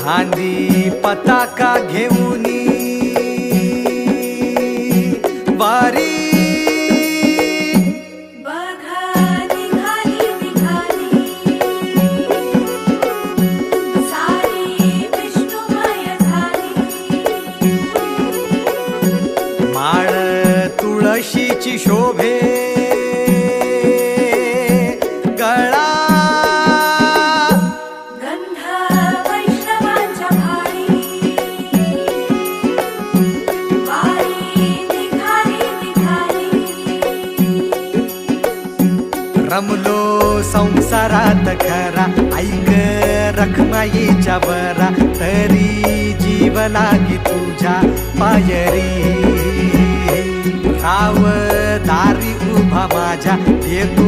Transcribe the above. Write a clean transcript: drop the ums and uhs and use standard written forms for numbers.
खांदी पताका घेऊनी वारी माळ तुळशीची शोभे गळा गंध वैष्णवांच्या भारी वारी निघाली निघाली रमलो संसारात खरा ऐक रखमाईच्या बरा तरी जीव लागी तुझ्या पायरी राव दारी उभा माझ्या येतो